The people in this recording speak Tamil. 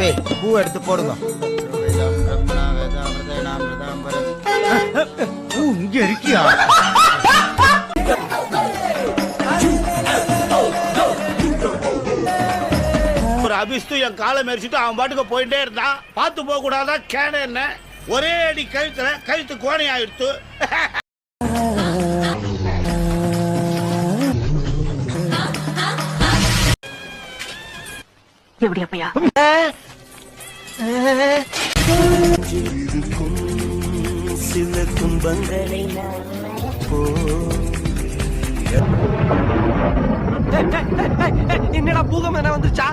டேய் பூ எடுத்து போடுங்க. பூ இங்க இருக்கியா? ஒரு அபிஸ்து என் காலை மெரிச்சிட்டு அவன் பாட்டுக்கு போயிட்டே இருந்தான். பார்த்து போக கூடாதா கேன என்ன ஒரே அடி கழுத்து கோணி ஆயிடுத்து. எப்படி அப்பையா சில துன்பங்களை என்னடா பூகம் என்ன வந்துச்சா?